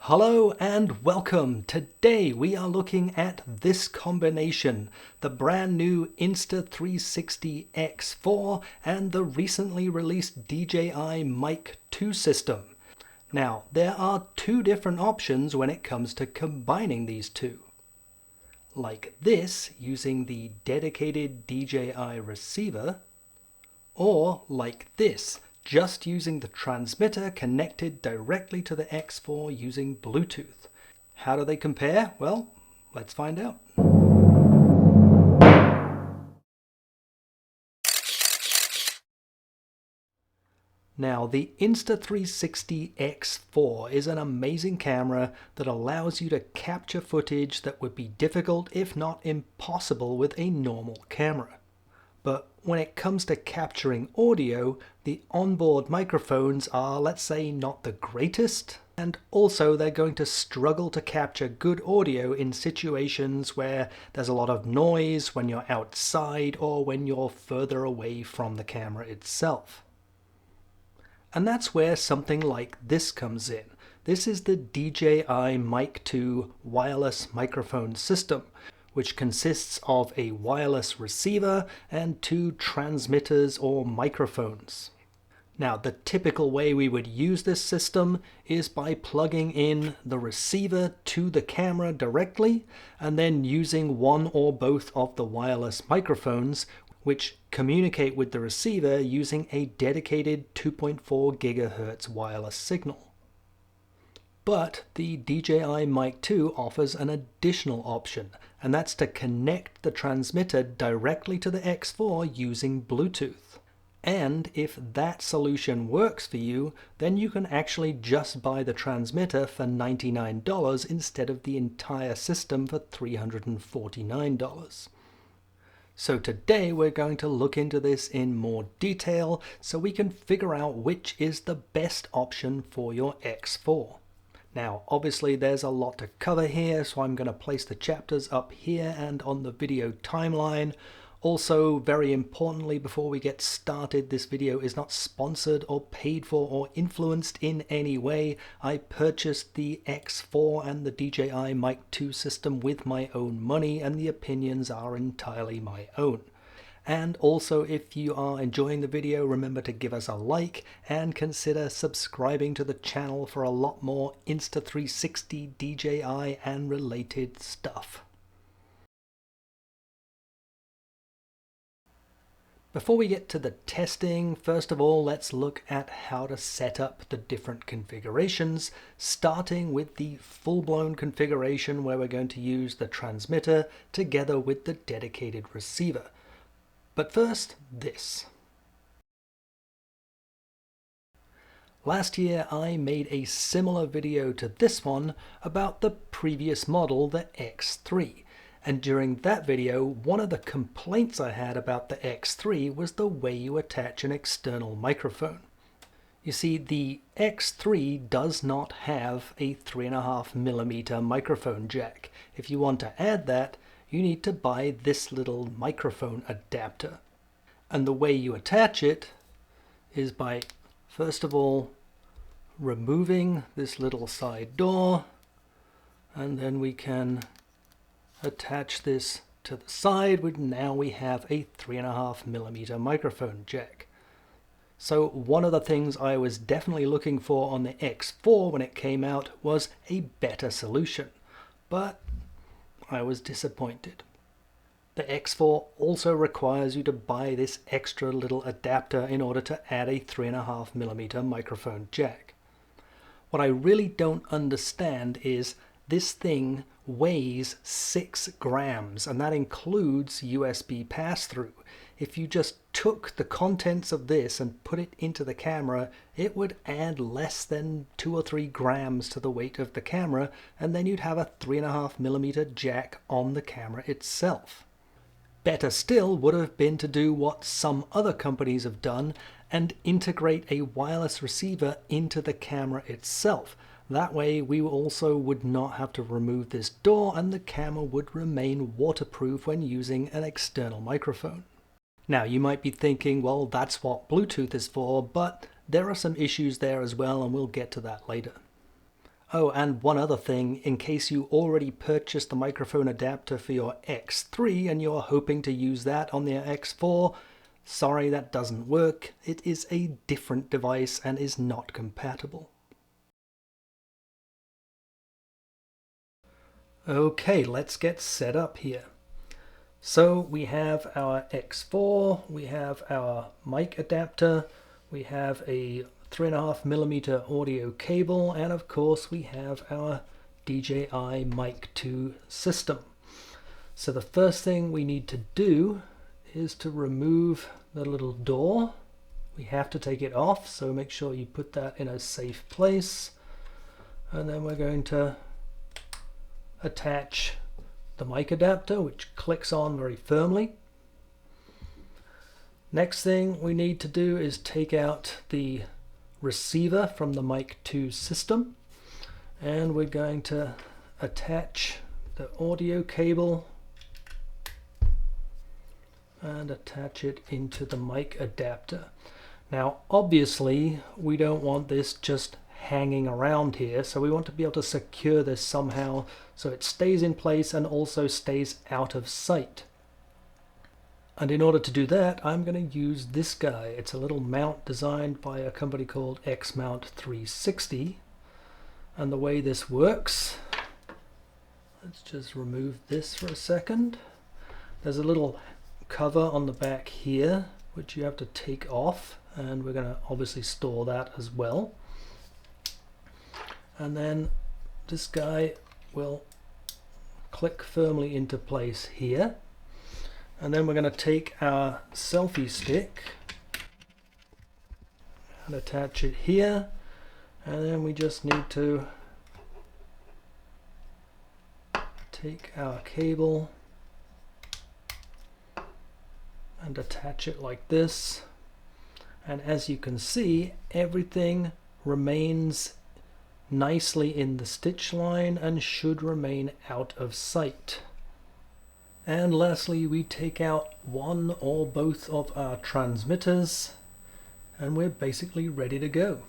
Hello and welcome. Today we are looking at this combination, the brand new Insta360 X4 and the recently released DJI Mic 2 system. Now, there are two different options when it comes to combining these two. Like this, using the dedicated DJI receiver, or like this, just using the transmitter connected directly to the X4 using Bluetooth. How do they compare? Well, let's find out. Now, the Insta360 X4 is an amazing camera that allows you to capture footage that would be difficult, if not impossible, with a normal camera. But when it comes to capturing audio, the onboard microphones are, let's say, not the greatest, and also they're going to struggle to capture good audio in situations where there's a lot of noise, when you're outside, or when you're further away from the camera itself. And that's where something like this comes in. This is the DJI Mic 2 wireless microphone system, which consists of a wireless receiver and two transmitters or microphones. Now, the typical way we would use this system is by plugging in the receiver to the camera directly and then using one or both of the wireless microphones, which communicate with the receiver using a dedicated 2.4 GHz wireless signal. But the DJI Mic 2 offers an additional option, and that's to connect the transmitter directly to the X4 using Bluetooth. And if that solution works for you, then you can actually just buy the transmitter for $99 instead of the entire system for $349. So today we're going to look into this in more detail so we can figure out which is the best option for your X4. Now, obviously there's a lot to cover here, so I'm going to place the chapters up here and on the video timeline. Also, very importantly, before we get started, this video is not sponsored or paid for or influenced in any way. I purchased the X4 and the DJI Mic 2 system with my own money, and the opinions are entirely my own. And also, if you are enjoying the video, remember to give us a like and consider subscribing to the channel for a lot more Insta360, DJI and related stuff. Before we get to the testing, first of all, let's look at how to set up the different configurations, starting with the full-blown configuration where we're going to use the transmitter together with the dedicated receiver. But first, this. Last year I made a similar video to this one about the previous model, the X3. And during that video, one of the complaints I had about the X3 was the way you attach an external microphone. You see, the X3 does not have a 3.5mm microphone jack. If you want to add that, you need to buy this little microphone adapter. And the way you attach it is by, first of all, removing this little side door, and then we can attach this to the side, which now we have a 3.5mm microphone jack. So one of the things I was definitely looking for on the X4 when it came out was a better solution, but I was disappointed. The X4 also requires you to buy this extra little adapter in order to add a 3.5mm microphone jack. What I really don't understand is this thing weighs 6 grams, and that includes USB pass-through. If you just took the contents of this and put it into the camera, it would add less than 2 or 3 grams to the weight of the camera, and then you'd have a 3.5mm jack on the camera itself. Better still would have been to do what some other companies have done and integrate a wireless receiver into the camera itself. That way we also would not have to remove this door and the camera would remain waterproof when using an external microphone. Now you might be thinking, well, that's what Bluetooth is for, but there are some issues there as well, and we'll get to that later. Oh, and one other thing, in case you already purchased the microphone adapter for your X3 and you're hoping to use that on the X4, sorry, that doesn't work. It is a different device and is not compatible. Okay, let's get set up here. So we have our X4, we have our mic adapter, we have a 3.5mm audio cable, and of course we have our DJI Mic 2 system. So the first thing we need to do is to remove the little door. We have to take it off, so make sure you put that in a safe place. And then we're going to attach the mic adapter, which clicks on very firmly. Next thing we need to do is take out the receiver from the Mic 2 system, and we're going to attach the audio cable and attach it into the mic adapter. Now obviously we don't want this just hanging around here, so we want to be able to secure this somehow so it stays in place and also stays out of sight. And in order to do that, I'm going to use this guy. It's a little mount designed by a company called Insta360. And the way this works, let's just remove this for a second. There's a little cover on the back here, which you have to take off, and we're going to obviously store that as well. And then this guy will click firmly into place here. And then we're going to take our selfie stick and attach it here, and then we just need to take our cable and attach it like this. And as you can see, everything remains nicely in the stitch line and should remain out of sight. And lastly, we take out one or both of our transmitters, and we're basically ready to go.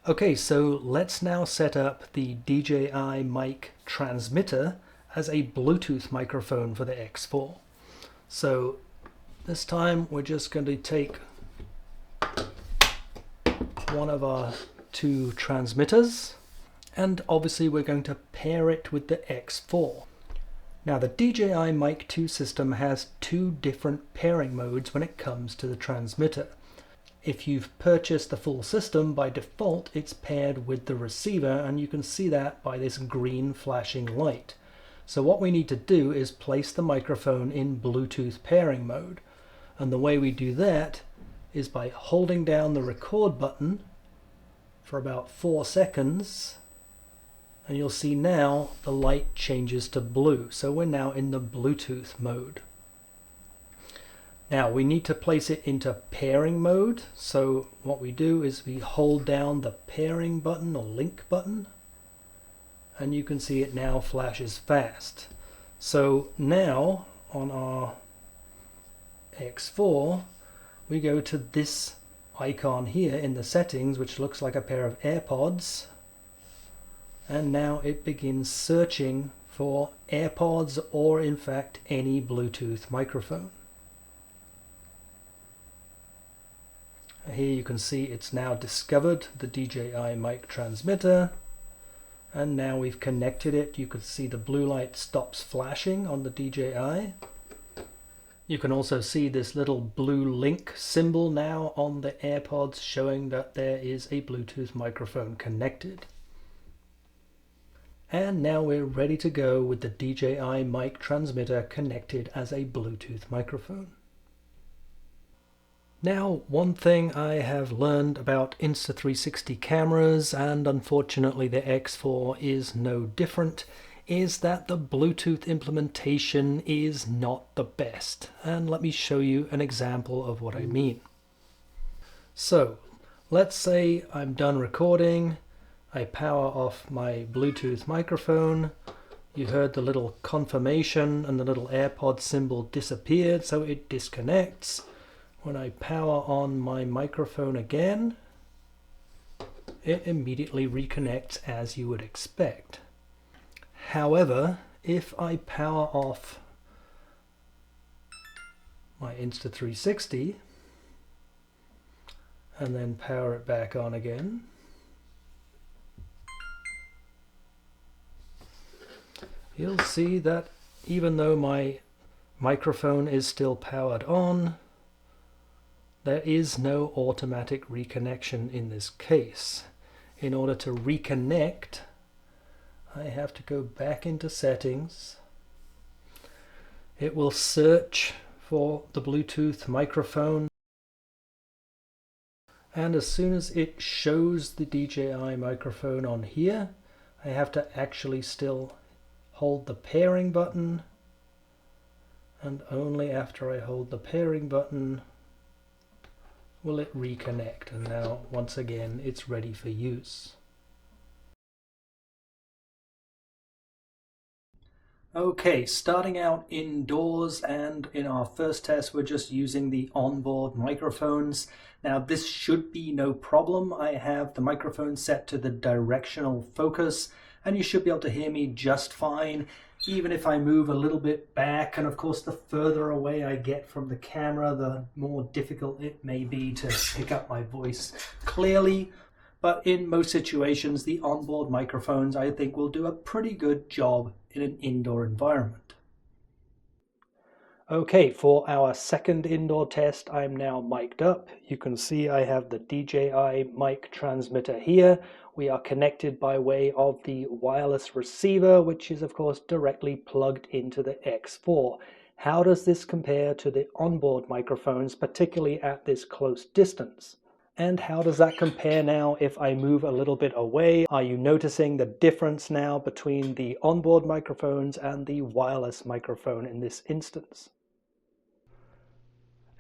Okay, so let's now set up the DJI Mic transmitter as a Bluetooth microphone for the X4. So this time we're just going to take one of our two transmitters, and obviously we're going to pair it with the X4. Now the DJI Mic 2 system has two different pairing modes when it comes to the transmitter. If you've purchased the full system, by default it's paired with the receiver, and you can see that by this green flashing light. So what we need to do is place the microphone in Bluetooth pairing mode, and the way we do that is by holding down the record button for about 4 seconds, and you'll see now the light changes to blue. So we're now in the Bluetooth mode. Now we need to place it into pairing mode. So what we do is we hold down the pairing button or link button, and you can see it now flashes fast. So now on our X4, we go to this icon here in the settings, which looks like a pair of AirPods. And now it begins searching for AirPods, or in fact any Bluetooth microphone. Here you can see it's now discovered the DJI Mic transmitter, and now we've connected it. You can see the blue light stops flashing on the DJI. You can also see this little blue link symbol now on the AirPods, showing that there is a Bluetooth microphone connected. And now we're ready to go with the DJI Mic transmitter connected as a Bluetooth microphone. Now, one thing I have learned about Insta360 cameras, and unfortunately the X4 is no different, is that the Bluetooth implementation is not the best. And let me show you an example of what I mean. So, let's say I'm done recording. I power off my Bluetooth microphone. You heard the little confirmation and the little AirPod symbol disappeared, so it disconnects. When I power on my microphone again, it immediately reconnects as you would expect. However, if I power off my Insta360 and then power it back on again, you'll see that even though my microphone is still powered on, there is no automatic reconnection in this case. In order to reconnect, I have to go back into settings. It will search for the Bluetooth microphone, and as soon as it shows the DJI microphone on here, I have to actually still hold the pairing button, and only after I hold the pairing button will it reconnect, and now once again it's ready for use. Okay, starting out indoors, and in our first test we're just using the onboard microphones. Now this should be no problem. I have the microphone set to the directional focus and you should be able to hear me just fine, even if I move a little bit back. And of course the further away I get from the camera, the more difficult it may be to pick up my voice clearly. But in most situations, the onboard microphones, I think, will do a pretty good job in an indoor environment. Okay, for our second indoor test, I'm now mic'd up. You can see I have the DJI Mic transmitter here. We are connected by way of the wireless receiver, which is of course directly plugged into the X4. How does this compare to the onboard microphones, particularly at this close distance? And how does that compare now if I move a little bit away? Are you noticing the difference now between the onboard microphones and the wireless microphone in this instance?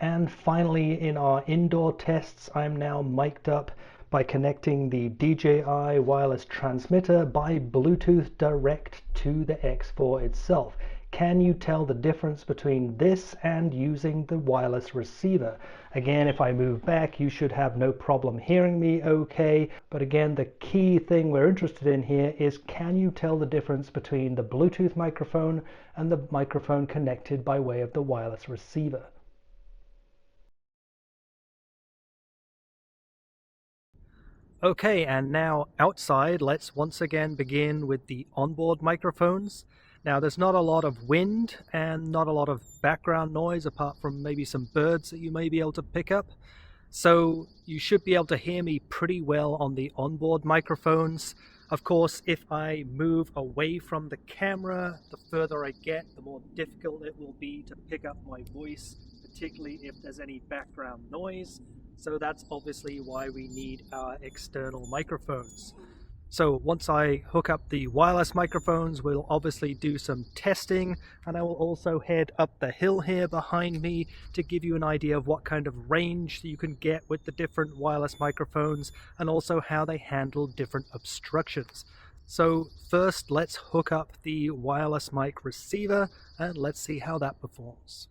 And finally, in our indoor tests, I'm now mic'd up by connecting the DJI wireless transmitter by Bluetooth direct to the X4 itself. Can you tell the difference between this and using the wireless receiver? Again, if I move back, you should have no problem hearing me okay. But again, the key thing we're interested in here is, can you tell the difference between the Bluetooth microphone and the microphone connected by way of the wireless receiver? Okay, and now outside, let's once again begin with the onboard microphones. Now there's not a lot of wind and not a lot of background noise apart from maybe some birds that you may be able to pick up. So you should be able to hear me pretty well on the onboard microphones. Of course, if I move away from the camera, the further I get, the more difficult it will be to pick up my voice, particularly if there's any background noise. So that's obviously why we need our external microphones. So once I hook up the wireless microphones, we'll obviously do some testing, and I will also head up the hill here behind me to give you an idea of what kind of range you can get with the different wireless microphones, and also how they handle different obstructions. So first, let's hook up the wireless mic receiver and let's see how that performs.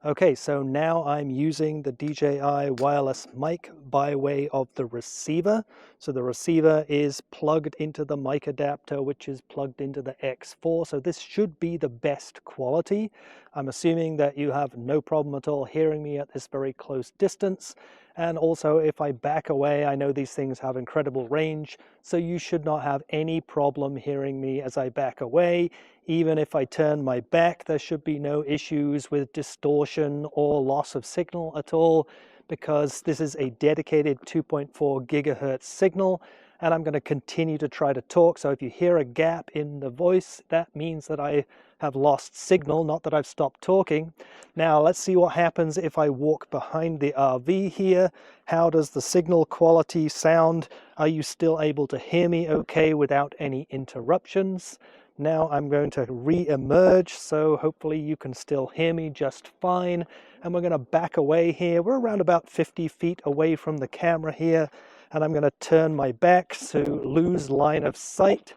Okay, so now I'm using the DJI wireless mic by way of the receiver. So the receiver is plugged into the mic adapter, which is plugged into the X4. So this should be the best quality. I'm assuming that you have no problem at all hearing me at this very close distance. And also, if I back away, I know these things have incredible range, so you should not have any problem hearing me as I back away. Even if I turn my back, there should be no issues with distortion or loss of signal at all, because this is a dedicated 2.4 gigahertz signal, and I'm going to continue to try to talk. So if you hear a gap in the voice, that means that I have lost signal, not that I've stopped talking. Now let's see what happens if I walk behind the RV here. How does the signal quality sound? Are you still able to hear me okay without any interruptions? Now I'm going to re-emerge, so hopefully you can still hear me just fine. And we're going to back away here. We're around about 50 feet away from the camera here. And I'm going to turn my back to lose line of sight.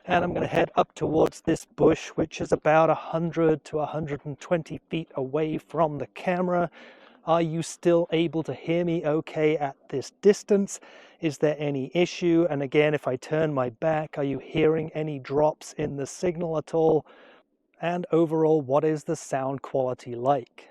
and I'm going to head up towards this bush, which is about 100 to 120 feet away from the camera. Are you still able to hear me okay at this distance? Is there any issue? And again, if I turn my back, are you hearing any drops in the signal at all? And overall, what is the sound quality like?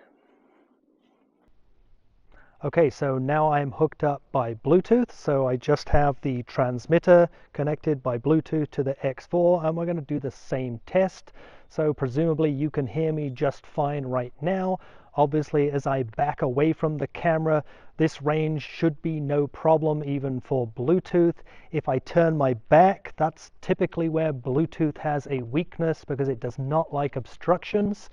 Okay, so now I'm hooked up by Bluetooth, so I just have the transmitter connected by Bluetooth to the X4, and we're going to do the same test. So presumably you can hear me just fine right now. Obviously, as I back away from the camera, this range should be no problem even for Bluetooth. If I turn my back, that's typically where Bluetooth has a weakness because it does not like obstructions.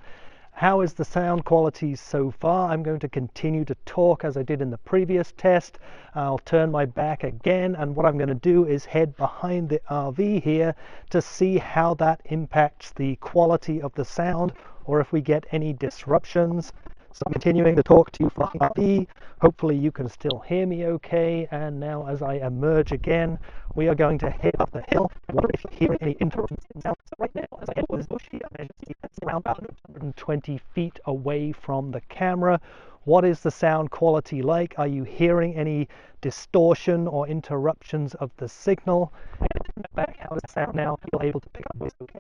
How is the sound quality so far? I'm going to continue to talk as I did in the previous test. I'll turn my back again, and what I'm going to do is head behind the RV here to see how that impacts the quality of the sound, or if we get any disruptions. So I'm continuing to talk to you from the RV. Hopefully you can still hear me okay. And now as I emerge again, we are going to head up the hill. I wonder if you're hearing any interruptions in sound. So right now, as I head over this bush here, I see that's around about 120 feet away from the camera. What is the sound quality like? Are you hearing any distortion or interruptions of the signal? And back, how does it sound now? Feel able to pick up this okay?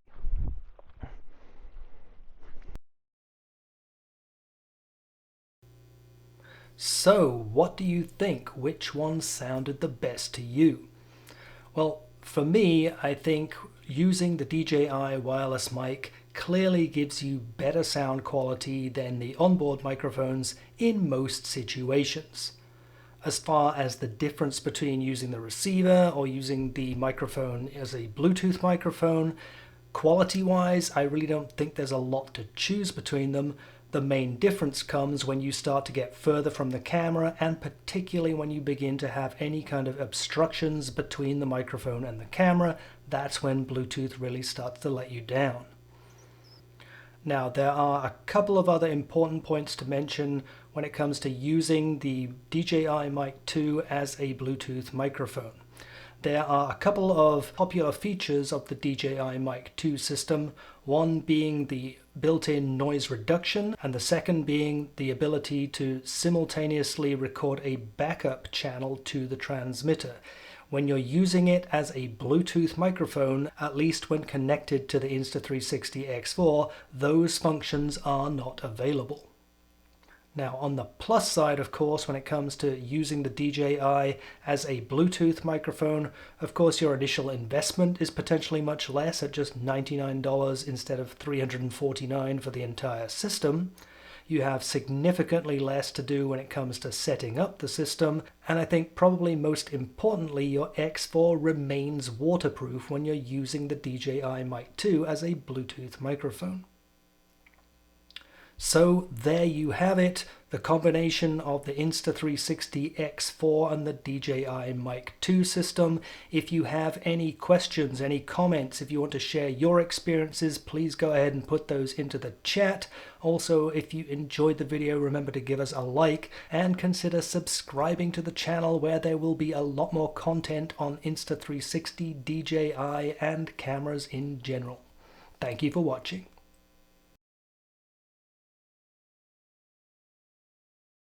So, what do you think? Which one sounded the best to you? Well, for me, I think using the DJI wireless mic clearly gives you better sound quality than the onboard microphones in most situations. As far as the difference between using the receiver or using the microphone as a Bluetooth microphone, quality-wise, I really don't think there's a lot to choose between them. The main difference comes when you start to get further from the camera, and particularly when you begin to have any kind of obstructions between the microphone and the camera. That's when Bluetooth really starts to let you down. Now, there are a couple of other important points to mention when it comes to using the DJI Mic 2 as a Bluetooth microphone. There are a couple of popular features of the DJI Mic 2 system, one being the built-in noise reduction, and the second being the ability to simultaneously record a backup channel to the transmitter. When you're using it as a Bluetooth microphone, at least when connected to the Insta360 X4, those functions are not available. Now, on the plus side, of course, when it comes to using the DJI as a Bluetooth microphone, of course, your initial investment is potentially much less at just $99 instead of $349 for the entire system. You have significantly less to do when it comes to setting up the system, and I think probably most importantly, your X4 remains waterproof when you're using the DJI Mic 2 as a Bluetooth microphone. So there you have it, the combination of the Insta360 X4 and the DJI Mic 2 system. If you have any questions, any comments, if you want to share your experiences, please go ahead and put those into the chat. Also, if you enjoyed the video, remember to give us a like and consider subscribing to the channel, where there will be a lot more content on Insta360, DJI, and cameras in general. Thank you for watching.